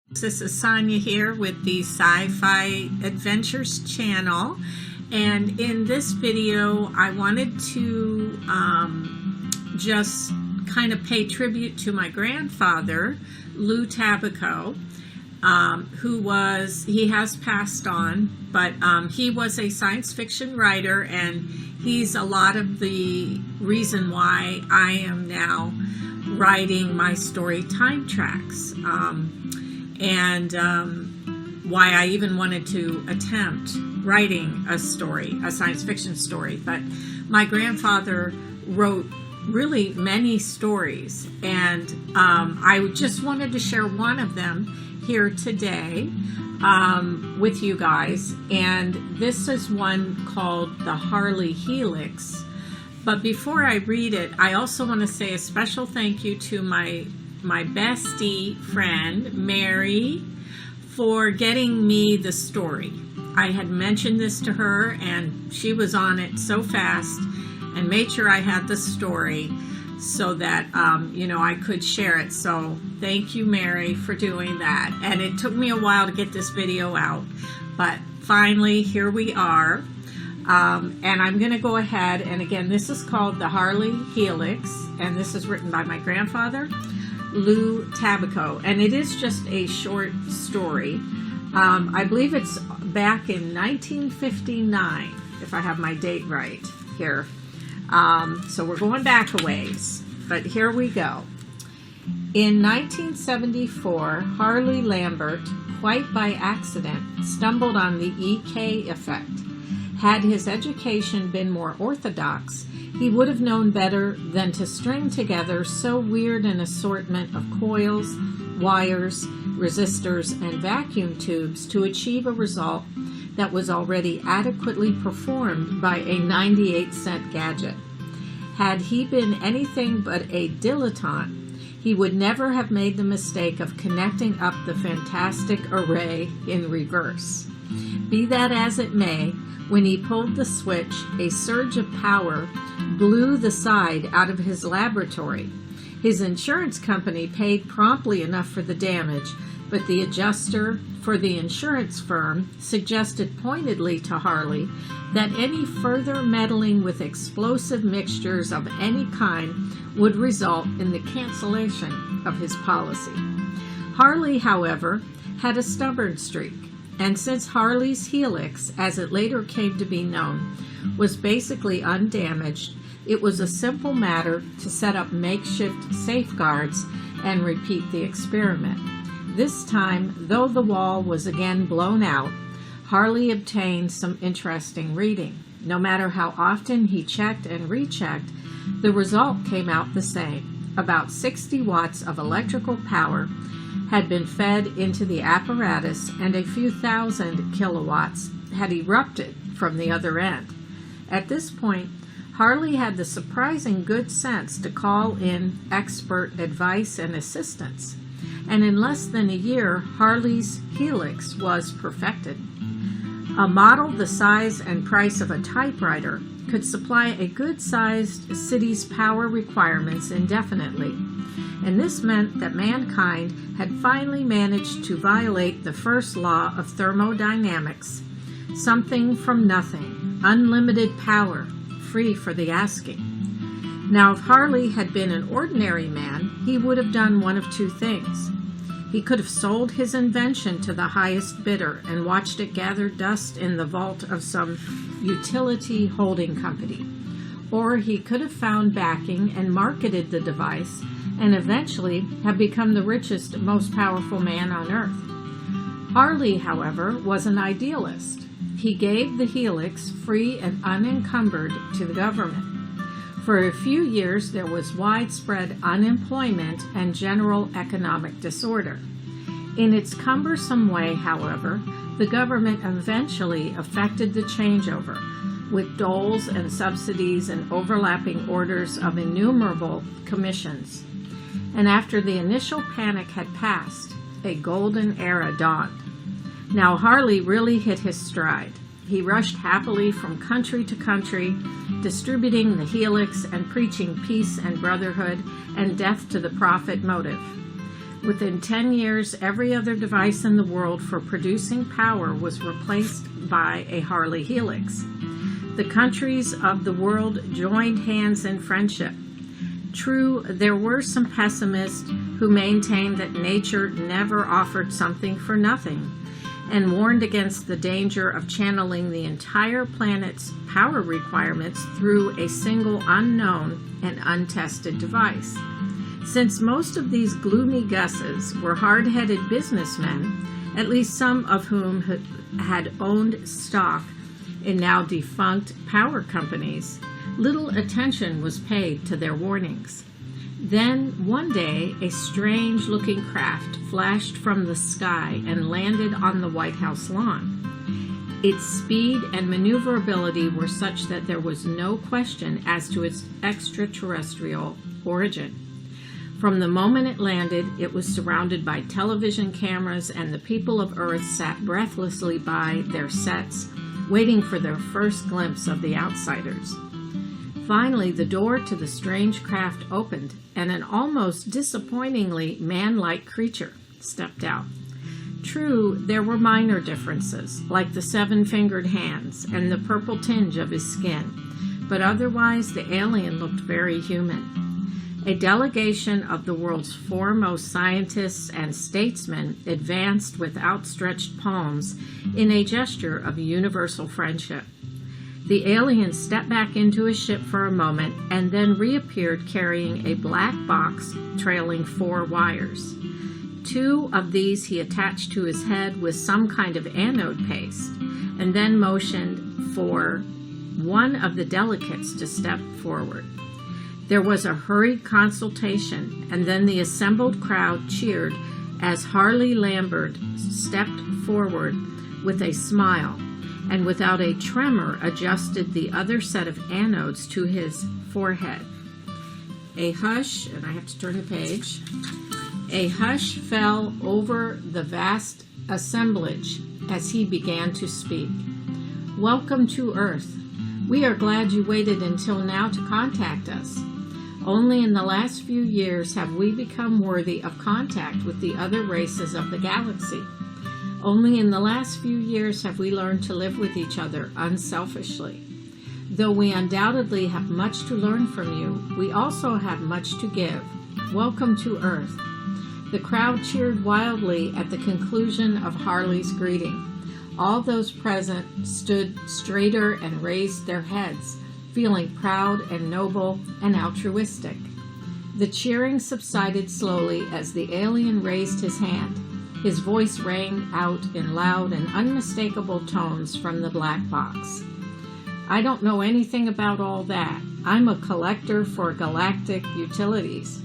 This is Sonia here with the Sci-Fi Adventures channel, and in this video I wanted to just kind of pay tribute to my grandfather, Lou Tabaco, he has passed on, but he was a science fiction writer, and he's a lot of the reason why I am now writing my story Time Tracks. And why I even wanted to attempt writing a story, a science fiction story. But my grandfather wrote really many stories, and I just wanted to share one of them here today with you guys. And this is one called The Harley Helix. But before I read it, I also want to say a special thank you to my bestie friend, Mary, for getting me the story. I had mentioned this to her, and she was on it so fast and made sure I had the story so that, I could share it. So thank you, Mary, for doing that. And it took me a while to get this video out, but finally, here we are. And I'm going to go ahead, and again, this is called The Harley Helix, and this is written by my grandfather, Lou Tabaco, and it is just a short story. I believe it's back in 1959, if I have my date right here. So we're going back a ways, but here we go. In 1974, Harley Lambert, quite by accident, stumbled on the EK effect. Had his education been more orthodox, he would have known better than to string together so weird an assortment of coils, wires, resistors, and vacuum tubes to achieve a result that was already adequately performed by a 98-cent gadget. Had he been anything but a dilettante, he would never have made the mistake of connecting up the fantastic array in reverse. Be that as it may, when he pulled the switch, a surge of power blew the side out of his laboratory. His insurance company paid promptly enough for the damage, but the adjuster for the insurance firm suggested pointedly to Harley that any further meddling with explosive mixtures of any kind would result in the cancellation of his policy. Harley, however, had a stubborn streak. And since Harley's Helix, as it later came to be known, was basically undamaged, it was a simple matter to set up makeshift safeguards and repeat the experiment. This time, though the wall was again blown out, Harley obtained some interesting reading. No matter how often he checked and rechecked, the result came out the same. About 60 watts of electrical power had been fed into the apparatus, and a few thousand kilowatts had erupted from the other end. At this point, Harley had the surprising good sense to call in expert advice and assistance, and in less than a year, Harley's Helix was perfected. A model the size and price of a typewriter could supply a good-sized city's power requirements indefinitely, and this meant that mankind had finally managed to violate the first law of thermodynamics: something from nothing, unlimited power, free for the asking. Now, if Harley had been an ordinary man, he would have done one of two things. He could have sold his invention to the highest bidder and watched it gather dust in the vault of some utility holding company, or he could have found backing and marketed the device and eventually have become the richest, most powerful man on earth. Harley, however, was an idealist. He gave the Helix free and unencumbered to the government. For a few years, there was widespread unemployment and general economic disorder. In its cumbersome way, however, the government eventually effected the changeover, with doles and subsidies and overlapping orders of innumerable commissions. And after the initial panic had passed, a golden era dawned. Now Harley really hit his stride. He rushed happily from country to country, distributing the Helix and preaching peace and brotherhood and death to the profit motive. Within 10 years, every other device in the world for producing power was replaced by a Harley Helix. The countries of the world joined hands in friendship. True, there were some pessimists who maintained that nature never offered something for nothing, and warned against the danger of channeling the entire planet's power requirements through a single unknown and untested device. Since most of these gloomy gusses were hard-headed businessmen, at least some of whom had owned stock in now defunct power companies, little attention was paid to their warnings. Then, one day, a strange-looking craft flashed from the sky and landed on the White House lawn. Its speed and maneuverability were such that there was no question as to its extraterrestrial origin. From the moment it landed, it was surrounded by television cameras, and the people of Earth sat breathlessly by their sets, waiting for their first glimpse of the outsiders. Finally, the door to the strange craft opened, and an almost disappointingly man-like creature stepped out. True, there were minor differences, like the 7-fingered hands and the purple tinge of his skin, but otherwise the alien looked very human. A delegation of the world's foremost scientists and statesmen advanced with outstretched palms in a gesture of universal friendship. The alien stepped back into his ship for a moment and then reappeared carrying a black box trailing 4 wires. 2 of these he attached to his head with some kind of anode paste, and then motioned for one of the delegates to step forward. There was a hurried consultation, and then the assembled crowd cheered as Harley Lambert stepped forward with a smile and without a tremor adjusted the other set of anodes to his forehead. A hush, and I have to turn the page, a hush fell over the vast assemblage as he began to speak. Welcome to Earth. We are glad you waited until now to contact us. Only in the last few years have we become worthy of contact with the other races of the galaxy. Only in the last few years have we learned to live with each other unselfishly. Though we undoubtedly have much to learn from you, we also have much to give. Welcome to Earth. The crowd cheered wildly at the conclusion of Harley's greeting. All those present stood straighter and raised their heads, feeling proud and noble and altruistic. The cheering subsided slowly as the alien raised his hand. His voice rang out in loud and unmistakable tones from the black box. I don't know anything about all that. I'm a collector for galactic utilities.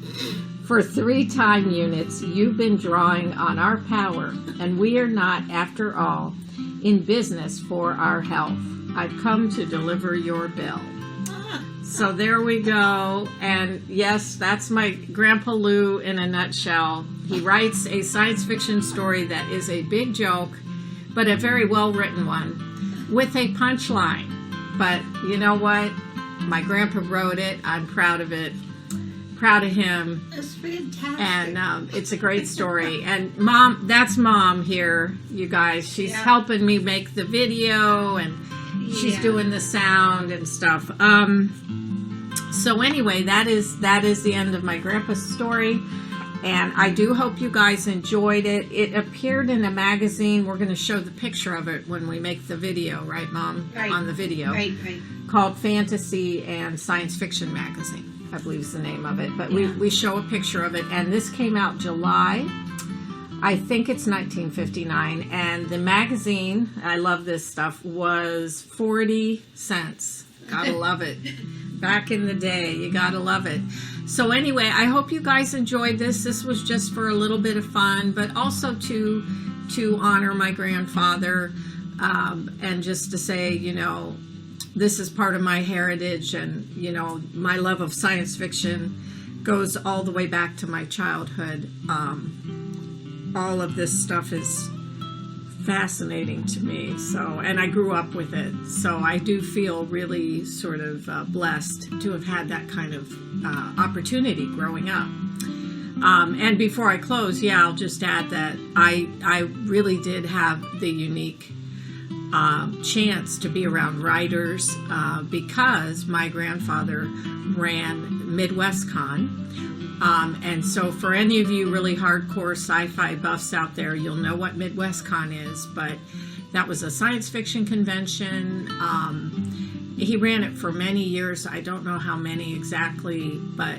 For 3 time units, you've been drawing on our power, and we are not, after all, in business for our health. I've come to deliver your bill. So there we go. And yes, that's my Grandpa Lou in a nutshell. He writes a science fiction story that is a big joke, but a very well written one, with a punchline. But you know what? My grandpa wrote it. I'm proud of it. Proud of him. It's fantastic. And it's a great story. And Mom, that's Mom here, you guys. She's helping me make the video, and she's doing the sound and stuff. So anyway, that is the end of my grandpa's story, and I do hope you guys enjoyed it. It appeared in a magazine. We're going to show the picture of it when we make the video, right, Mom? Right. On the video. Right. Called Fantasy and Science Fiction Magazine, I believe is the name of it. But we show a picture of it, and this came out July, I think it's 1959, and the magazine, I love this stuff, was 40 cents. Gotta love it. Back in the day, you gotta love it. So anyway, I hope you guys enjoyed this. This was just for a little bit of fun, but also to honor my grandfather, and just to say, you know, this is part of my heritage, and, you know, my love of science fiction goes all the way back to my childhood. All of this stuff is fascinating to me, and I grew up with it, so I do feel really sort of blessed to have had that kind of opportunity growing up. And before I close, I'll just add that I really did have the unique chance to be around writers because my grandfather ran Midwest Con. And so for any of you really hardcore sci-fi buffs out there, you'll know what Midwest Con is, but that was a science fiction convention. He ran it for many years. I don't know how many exactly, but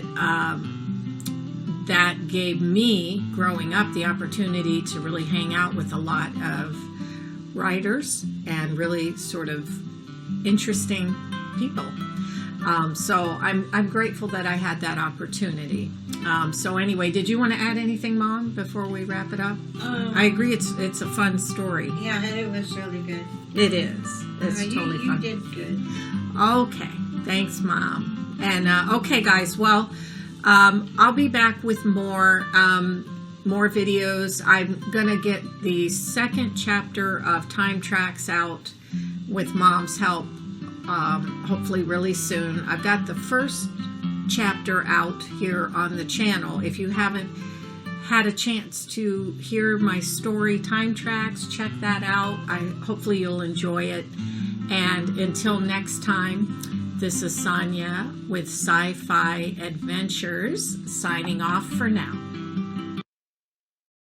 that gave me, growing up, the opportunity to really hang out with a lot of writers and really sort of interesting people. So I'm grateful that I had that opportunity. So anyway, did you want to add anything, Mom, before we wrap it up? I agree, it's a fun story. Yeah, and it was really good. It is. It's totally fun. You did good. Okay, thanks, Mom. And okay, guys, well, I'll be back with more videos. I'm gonna get the second chapter of Time Tracks out with Mom's help, hopefully really soon. I've got the first chapter out here on the channel. If you haven't had a chance to hear my story Time Tracks, check that out. Hopefully you'll enjoy it. And until next time, this is Sonia with Sci-Fi Adventures, signing off for now.